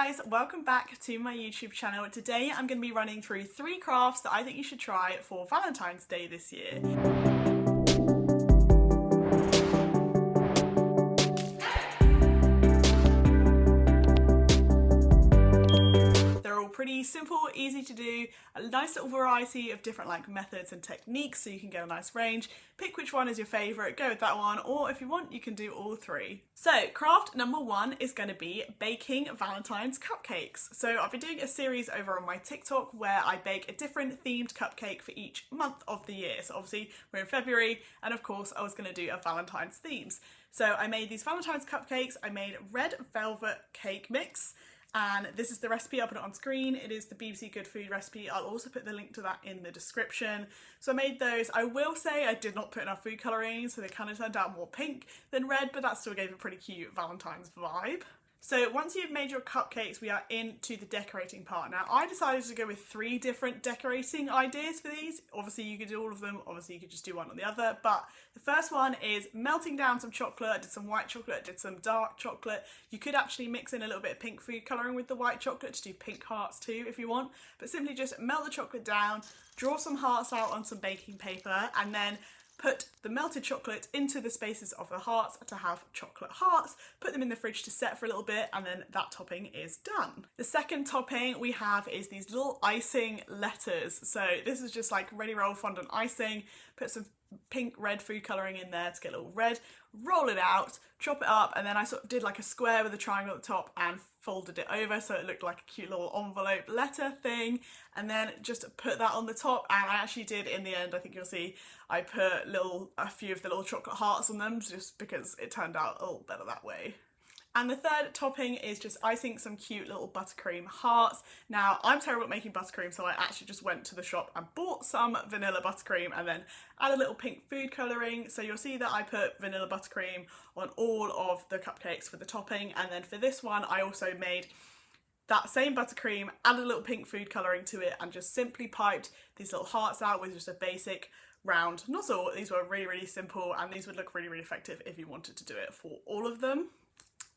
guys, welcome back to my YouTube channel. Today I'm going to be running through 3 crafts that I think you should try for Valentine's Day this year. Pretty simple, easy to do, a nice little variety of different methods and techniques so you can get a nice range. Pick which one is your favourite, go with that one, or if you want you can do all 3. So craft number 1 is going to be baking Valentine's cupcakes. So I've been doing a series over on my TikTok where I bake a different themed cupcake for each month of the year. So obviously we're in February and of course I was going to do a Valentine's themes. So I made these Valentine's cupcakes. I made red velvet cake mix. And this is the recipe. I'll put it on screen. It is the BBC Good Food recipe. I'll also put the link to that in the description. So I made those. I will say I did not put enough food colouring, so they kind of turned out more pink than red, but that still gave a pretty cute Valentine's vibe. So once you've made your cupcakes, we are into the decorating part. Now I decided to go with 3 different decorating ideas for these. Obviously you could do all of them, obviously you could just do one or the other, but the first one is melting down some chocolate. I did some white chocolate, I did some dark chocolate. You could actually mix in a little bit of pink food colouring with the white chocolate to do pink hearts too if you want, but simply just melt the chocolate down, draw some hearts out on some baking paper, and then put the melted chocolate into the spaces of the hearts to have chocolate hearts, put them in the fridge to set for a little bit, and then that topping is done. The second topping we have is these little icing letters. So this is just like ready roll fondant icing, put some pink red food colouring in there to get a little red, roll it out, chop it up, and then I sort of did like a square with a triangle at the top and folded it over so it looked like a cute little envelope letter thing, and then just put that on the top. And I actually did, in the end, I think you'll see, I put a few of the little chocolate hearts on them just because it turned out a little better that way. And the third topping is just icing some cute little buttercream hearts. Now, I'm terrible at making buttercream, so I actually just went to the shop and bought some vanilla buttercream and then add a little pink food colouring. So you'll see that I put vanilla buttercream on all of the cupcakes for the topping. And then for this one, I also made that same buttercream, added a little pink food colouring to it, and just simply piped these little hearts out with just a basic round nozzle. These were really, really simple, and these would look really, really effective if you wanted to do it for all of them.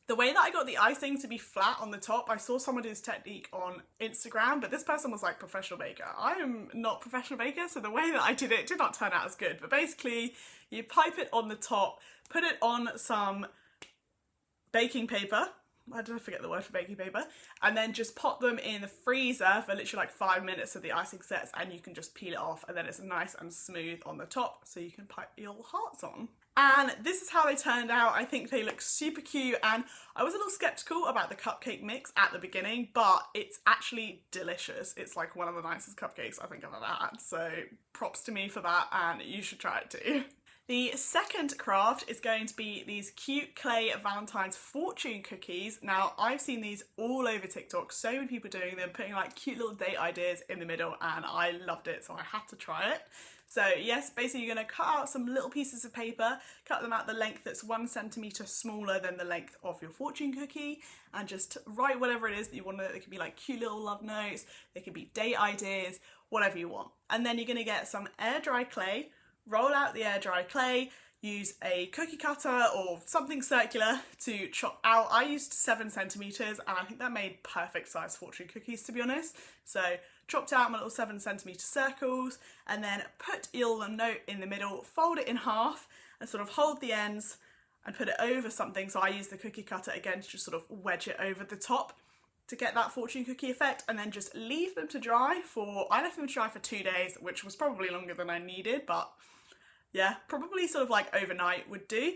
The way that I got the icing to be flat on the top, I saw someone do this technique on Instagram, but this person was like professional baker. I am not professional baker, so the way that I did it did not turn out as good. But basically, you pipe it on the top, put it on some baking paper. I don't forget the word for baking paper, and then just pop them in the freezer for literally like 5 minutes so the icing sets, and you can just peel it off, and then it's nice and smooth on the top so you can pipe your hearts on. And this is how they turned out. I think they look super cute, and I was a little skeptical about the cupcake mix at the beginning, but it's actually delicious. It's like one of the nicest cupcakes I think I've ever had, so props to me for that, and you should try it too. The second craft is going to be these cute clay Valentine's fortune cookies. Now, I've seen these all over TikTok, so many people doing them, putting like cute little date ideas in the middle, and I loved it, so I had to try it. So yes, basically you're going to cut out some little pieces of paper, cut them out the length that's 1 centimetre smaller than the length of your fortune cookie, and just write whatever it is that you want. It could be like cute little love notes, they could be date ideas, whatever you want. And then you're going to get some air dry clay, roll out the air dry clay, use a cookie cutter or something circular to chop out. I used 7 centimetres, and I think that made perfect size fortune cookies, to be honest. So chopped out my little 7 centimetre circles, and then put your note in the middle, fold it in half, and sort of hold the ends and put it over something. So I use the cookie cutter again to just sort of wedge it over the top to get that fortune cookie effect, and then just leave them to dry for, I left them to dry for 2 days, which was probably longer than I needed, but yeah, probably sort of like overnight would do.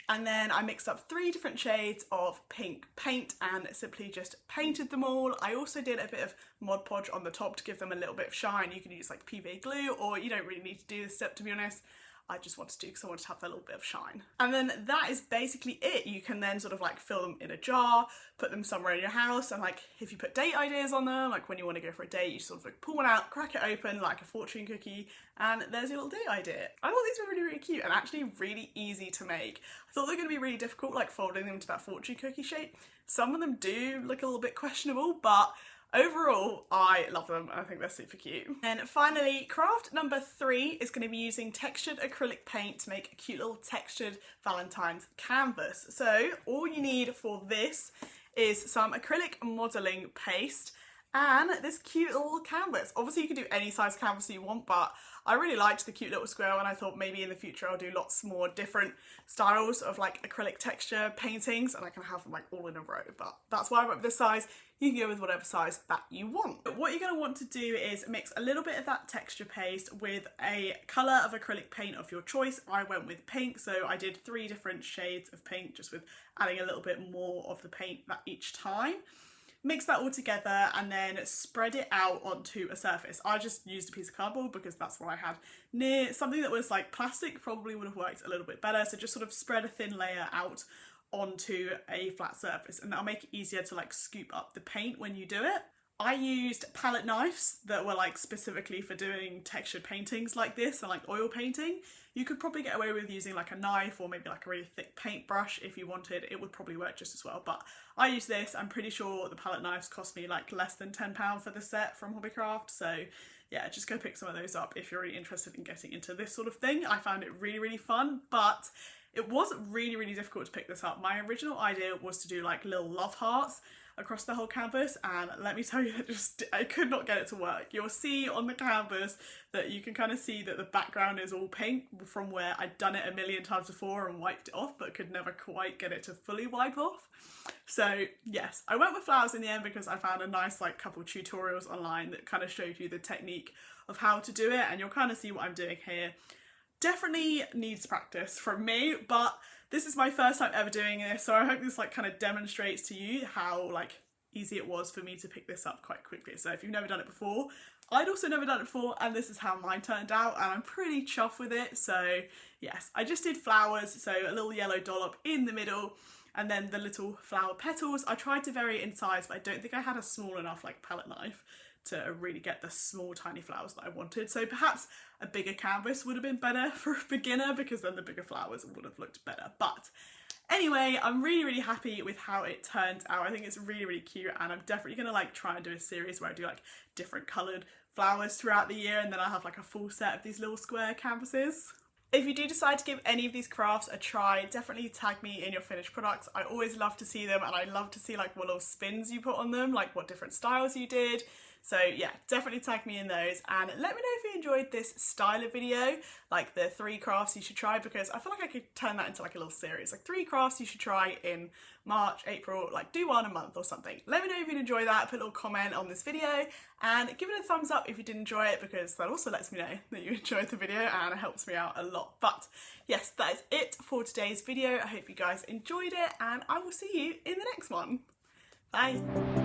And then I mixed up 3 different shades of pink paint and simply just painted them all. I also did a bit of Mod Podge on the top to give them a little bit of shine. You can use like PVA glue, or you don't really need to do this step, to be honest. I just wanted to because I wanted to have that little bit of shine. And then that is basically it. You can then sort of like fill them in a jar, put them somewhere in your house, and like if you put date ideas on them, like when you want to go for a date, you sort of like pull one out, crack it open like a fortune cookie, and there's your little date idea. I thought these were really, really cute and actually really easy to make. I thought they were going to be really difficult, like folding them into that fortune cookie shape. Some of them do look a little bit questionable, but overall, I love them. I think they're super cute. And finally, craft number 3 is going to be using textured acrylic paint to make a cute little textured Valentine's canvas. So all you need for this is some acrylic modelling paste and this cute little canvas. Obviously you can do any size canvas you want, but I really liked the cute little squirrel and I thought maybe in the future I'll do lots more different styles of like acrylic texture paintings and I can have them like all in a row, but that's why I went with this size. You can go with whatever size that you want. But what you're going to want to do is mix a little bit of that texture paste with a colour of acrylic paint of your choice. I went with pink, so I did 3 different shades of pink, just with adding a little bit more of the paint each time. Mix that all together and then spread it out onto a surface. I just used a piece of cardboard because that's what I had near. Something that was like plastic probably would have worked a little bit better, so just sort of spread a thin layer out onto a flat surface and that'll make it easier to like scoop up the paint when you do it. I used palette knives that were like specifically for doing textured paintings like this and like oil painting. You could probably get away with using like a knife or maybe like a really thick paintbrush if you wanted. It would probably work just as well, but I used this. I'm pretty sure the palette knives cost me like less than £10 for the set from Hobbycraft, so yeah, just go pick some of those up if you're really interested in getting into this sort of thing. I found it really, really fun, but it was really, really difficult to pick this up. My original idea was to do like little love hearts across the whole canvas, and let me tell you that I could not get it to work. You'll see on the canvas that you can kind of see that the background is all pink from where I'd done it a million times before and wiped it off, but could never quite get it to fully wipe off. So yes, I went with flowers in the end because I found a nice like couple tutorials online that kind of showed you the technique of how to do it, and you'll kind of see what I'm doing here. Definitely needs practice from me, but this is my first time ever doing this, so I hope this like kind of demonstrates to you how like easy it was for me to pick this up quite quickly. So if you've never done it before, I'd also never done it before, and this is how mine turned out, and I'm pretty chuffed with it. So yes, I just did flowers, so a little yellow dollop in the middle, and then the little flower petals. I tried to vary it in size, but I don't think I had a small enough like palette knife to really get the small tiny flowers that I wanted. So perhaps a bigger canvas would have been better for a beginner, because then the bigger flowers would have looked better. But anyway, I'm really, really happy with how it turned out. I think it's really, really cute, and I'm definitely gonna like try and do a series where I do like different coloured flowers throughout the year, and then I'll have like a full set of these little square canvases. If you do decide to give any of these crafts a try, definitely tag me in your finished products. I always love to see them, and I love to see like what little spins you put on them, like what different styles you did. So yeah, definitely tag me in those, and let me know if you enjoyed this style of video, like the 3 crafts you should try, because I feel like I could turn that into like a little series, like 3 crafts you should try in March, April, like do one a month or something. Let me know if you enjoyed that, put a little comment on this video, and give it a thumbs up if you did enjoy it, because that also lets me know that you enjoyed the video and it helps me out a lot. But yes, that is it for today's video. I hope you guys enjoyed it, and I will see you in the next one. Bye!